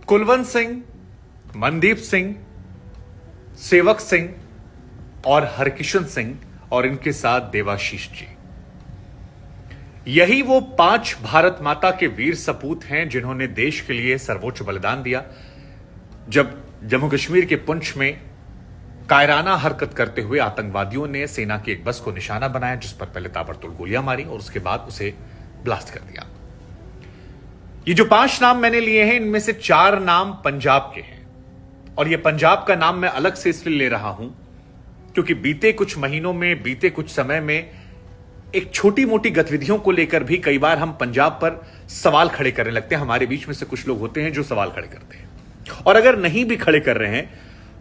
कुलवंत सिंह, मनदीप सिंह, सेवक सिंह और हरकिशन सिंह और इनके साथ देवाशीष जी, यही वो 5 भारत माता के वीर सपूत हैं जिन्होंने देश के लिए सर्वोच्च बलिदान दिया। जब जम्मू कश्मीर के पुंछ में कायराना हरकत करते हुए आतंकवादियों ने सेना की एक बस को निशाना बनाया, जिस पर पहले ताबड़तोड़ गोलियां मारी और उसके बाद उसे ब्लास्ट कर दिया। ये जो 5 नाम मैंने लिए हैं, इनमें से 4 नाम पंजाब के हैं और ये पंजाब का नाम मैं अलग से इसलिए ले रहा हूं क्योंकि बीते कुछ महीनों में, बीते कुछ समय में एक छोटी मोटी गतिविधियों को लेकर भी कई बार हम पंजाब पर सवाल खड़े करने लगते हैं। हमारे बीच में से कुछ लोग होते हैं जो सवाल खड़े करते हैं, और अगर नहीं भी खड़े कर रहे हैं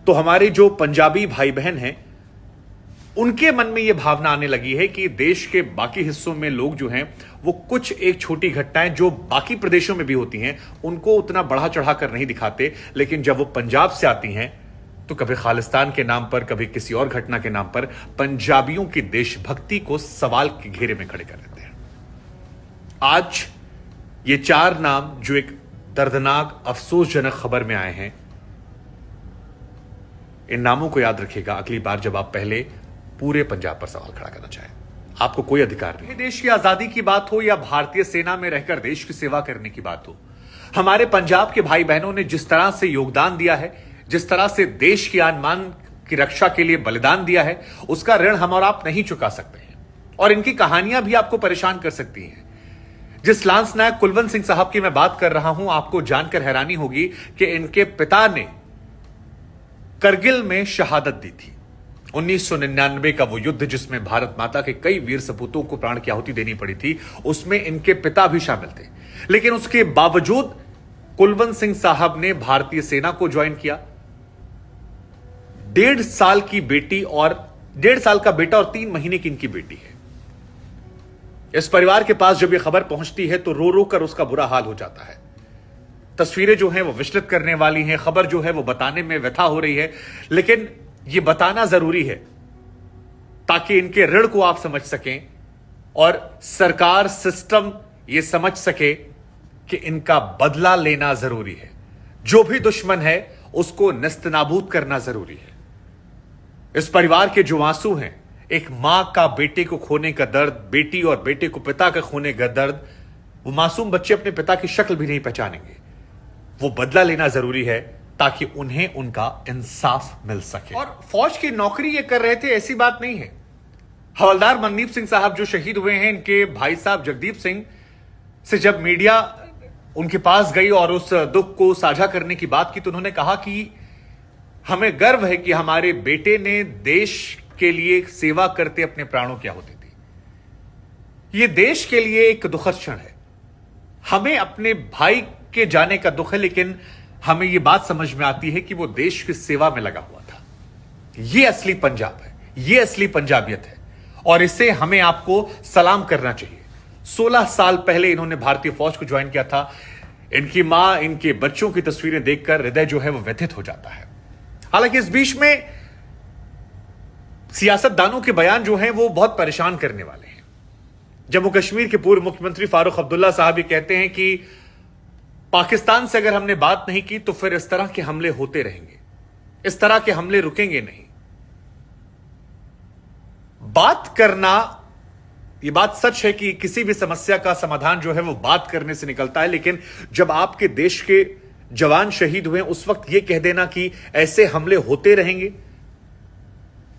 तो हमारे जो पंजाबी भाई बहन हैं उनके मन में यह भावना आने लगी है कि देश के बाकी हिस्सों में लोग जो हैं वो कुछ एक छोटी घटनाएं जो बाकी प्रदेशों में भी होती हैं उनको उतना बढ़ा चढ़ाकर नहीं दिखाते, लेकिन जब वो पंजाब से आती हैं तो कभी खालिस्तान के नाम पर, कभी किसी और घटना के नाम पर पंजाबियों की देशभक्ति को सवाल के घेरे में खड़े कर देते हैं। आज ये 4 नाम जो एक दर्दनाक, अफसोसजनक खबर में आए हैं, इन नामों को याद रखिएगा अगली बार जब आप पहले पूरे पंजाब पर सवाल खड़ा करना चाहें। आपको कोई अधिकार नहीं। देश की आजादी की बात हो या भारतीय सेना में रहकर देश की सेवा करने की बात हो, हमारे पंजाब के भाई बहनों ने जिस तरह से योगदान दिया है, जिस तरह से देश की आन-मान की रक्षा के लिए बलिदान दिया है, उसका ऋण हम और आप नहीं चुका सकते हैं। और इनकी कहानियां भी आपको परेशान कर सकती हैं। जिस लांस नायक कुलवंत सिंह साहब की मैं बात कर रहा हूं, आपको जानकर हैरानी होगी कि इनके पिता ने करगिल में शहादत दी थी। 1999 का वो युद्ध जिसमें भारत माता के कई वीर सपूतों को प्राण की आहुति देनी पड़ी थी, उसमें इनके पिता भी शामिल थे। लेकिन उसके बावजूद कुलवंत सिंह साहब ने भारतीय सेना को ज्वाइन किया। 1.5 साल की बेटी और 1.5 साल का बेटा और 3 महीने की इनकी बेटी है। इस परिवार के पास जब यह खबर पहुंचती है तो रो रो कर उसका बुरा हाल हो जाता है। तस्वीरें जो हैं वो विचलित करने वाली हैं, खबर जो है वो बताने में व्यथा हो रही है, लेकिन ये बताना जरूरी है ताकि इनके ऋण को आप समझ सकें और सरकार, सिस्टम ये समझ सके कि इनका बदला लेना जरूरी है। जो भी दुश्मन है उसको नेस्तनाबूद करना जरूरी है। इस परिवार के जो आंसू हैं, एक मां का बेटे को खोने का दर्द, बेटी और बेटे को पिता का खोने का दर्द, वो मासूम बच्चे अपने पिता की शक्ल भी नहीं पहचानेंगे। वो बदला लेना जरूरी है ताकि उन्हें उनका इंसाफ मिल सके। और फौज की नौकरी ये कर रहे थे ऐसी बात नहीं है। हवलदार मनदीप सिंह साहब जो शहीद हुए हैं, इनके भाई साहब जगदीप सिंह से जब मीडिया उनके पास गई और उस दुख को साझा करने की बात की तो उन्होंने कहा कि हमें गर्व है कि हमारे बेटे ने देश के लिए सेवा करते अपने प्राणों की आहुति दी। यह देश के लिए एक दुखद क्षण है। हमें अपने भाई के जाने का दुख है, लेकिन हमें यह बात समझ में आती है कि वो देश की सेवा में लगा हुआ था। यह असली पंजाब है, यह असली पंजाबियत है और इसे हमें आपको सलाम करना चाहिए। 16 साल पहले इन्होंने भारतीय फौज को ज्वाइन किया था। इनकी मां, इनके बच्चों की तस्वीरें देखकर हृदय जो है वो व्यथित हो जाता है। हालांकि इस बीच में सियासतदानों के बयान जो हैं वो बहुत परेशान करने वाले हैं। जम्मू कश्मीर के पूर्व मुख्यमंत्री फारूक अब्दुल्ला साहब ये कहते हैं कि पाकिस्तान से अगर हमने बात नहीं की तो फिर इस तरह के हमले होते रहेंगे, इस तरह के हमले रुकेंगे नहीं। बात करना, यह बात सच है कि किसी भी समस्या का समाधान जो है वो बात करने से निकलता है, लेकिन जब आपके देश के जवान शहीद हुए उस वक्त यह कह देना कि ऐसे हमले होते रहेंगे,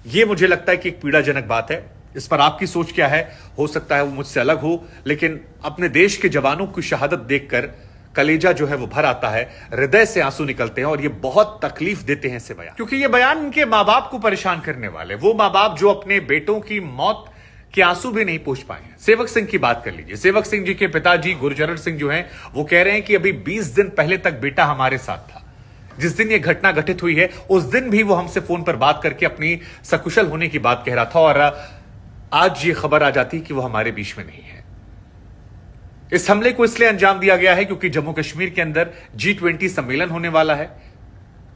यह मुझे लगता है कि एक पीड़ाजनक बात है। इस पर आपकी सोच क्या है? हो सकता है वो मुझसे अलग हो, लेकिन अपने देश के जवानों की शहादत देखकर कलेजा जो है वो भर आता है, हृदय से आंसू निकलते हैं और ये बहुत तकलीफ देते हैं ऐसे बयान, क्योंकि ये बयान इनके मां बाप को परेशान करने वाले, वो मां बाप जो अपने बेटों की मौत के आंसू भी नहीं पूछ पाए हैं। सेवक सिंह की बात कर लीजिए। सेवक सिंह जी के पिताजी गुरचरण सिंह जो हैं वो कह रहे हैं कि अभी 20 दिन पहले तक बेटा हमारे साथ था। जिस दिन ये घटना घटित हुई है उस दिन भी वो हमसे फोन पर बात करके अपनी सकुशल होने की बात कह रहा था और आज ये खबर आ जाती कि वो हमारे बीच में नहीं है। इस हमले को इसलिए अंजाम दिया गया है क्योंकि जम्मू कश्मीर के अंदर G20 सम्मेलन होने वाला है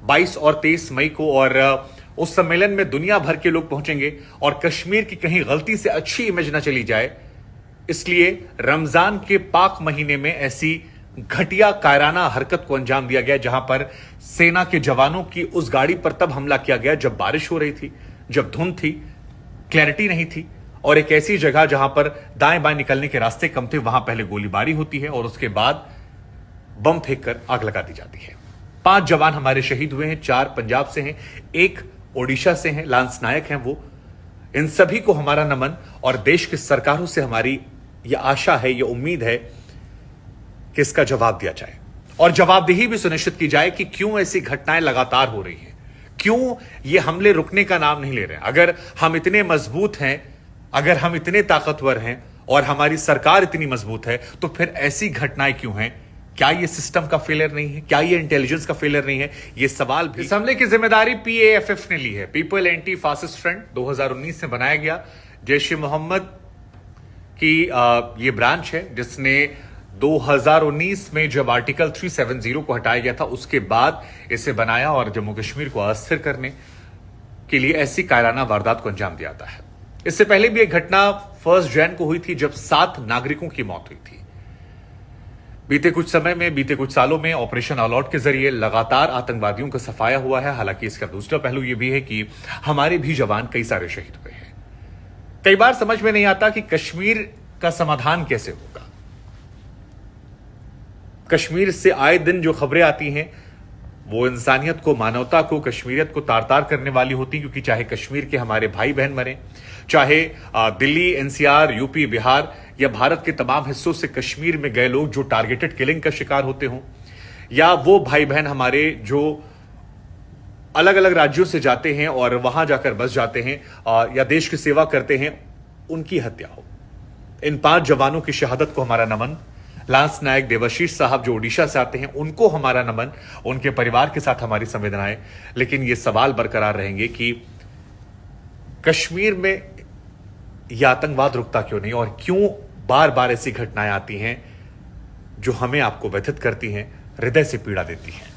22 और 23 मई को, और उस सम्मेलन में दुनिया भर के लोग पहुंचेंगे और कश्मीर की कहीं गलती से अच्छी इमेज ना चली जाए, इसलिए रमजान के पाक महीने में ऐसी घटिया कायराना हरकत को अंजाम दिया गया, जहां पर सेना के जवानों की उस गाड़ी पर तब हमला किया गया जब बारिश हो रही थी, जब धुंध थी, क्लैरिटी नहीं थी, और एक ऐसी जगह जहां पर दाएं बाएं निकलने के रास्ते कम थे, वहां पहले गोलीबारी होती है और उसके बाद बम फेंककर आग लगा दी जाती है। 5 जवान हमारे शहीद हुए हैं, 4 पंजाब से हैं, 1 ओडिशा से हैं, लांस नायक हैं वो। इन सभी को हमारा नमन, और देश की सरकारों से हमारी यह आशा है, यह उम्मीद है कि इसका जवाब दिया जाए और जवाबदेही भी सुनिश्चित की जाए कि क्यों ऐसी घटनाएं लगातार हो रही हैं, क्यों ये हमले रुकने का नाम नहीं ले रहे हैं। अगर हम इतने मजबूत हैं, अगर हम इतने ताकतवर हैं और हमारी सरकार इतनी मजबूत है, तो फिर ऐसी घटनाएं क्यों हैं? क्या ये सिस्टम का फेलियर नहीं है? क्या ये इंटेलिजेंस का फेलियर नहीं है? ये सवाल भी। इस हमले की जिम्मेदारी PAFF ने ली है, पीपल एंटी फासिस्ट फ्रंट, 2019 में बनाया गया जैश-ए-मोहम्मद की ये ब्रांच है, जिसने 2019 में जब आर्टिकल 370 को हटाया गया था, उसके बाद इसे बनाया और जम्मू कश्मीर को अस्थिर करने के लिए ऐसी कायराना वारदात को अंजाम दिया जाता है। इससे पहले भी एक घटना 1 जनवरी को हुई थी, जब 7 नागरिकों की मौत हुई थी। बीते कुछ सालों में ऑपरेशन ऑल आउट के जरिए लगातार आतंकवादियों का सफाया हुआ है। हालांकि इसका दूसरा पहलू यह भी है कि हमारे भी जवान कई सारे शहीद हुए हैं। कई बार समझ में नहीं आता कि कश्मीर का समाधान कैसे होगा। कश्मीर से आए दिन जो खबरें आती हैं वो इंसानियत को, मानवता को, कश्मीरियत को तार तार करने वाली होती, क्योंकि चाहे कश्मीर के हमारे भाई बहन मरे, चाहे दिल्ली, NCR, यूपी, बिहार या भारत के तमाम हिस्सों से कश्मीर में गए लोग जो टारगेटेड किलिंग का शिकार होते हों, या वो भाई बहन हमारे जो अलग अलग राज्यों से जाते हैं और वहां जाकर बस जाते हैं या देश की सेवा करते हैं, उनकी हत्या हो। इन 5 जवानों की शहादत को हमारा नमन। लांस नायक देवाशीष साहब जो ओडिशा से आते हैं, उनको हमारा नमन, उनके परिवार के साथ हमारी संवेदनाएं। लेकिन ये सवाल बरकरार रहेंगे कि कश्मीर में यह आतंकवाद रुकता क्यों नहीं, और क्यों बार बार ऐसी घटनाएं आती हैं जो हमें, आपको व्यथित करती हैं, हृदय से पीड़ा देती हैं।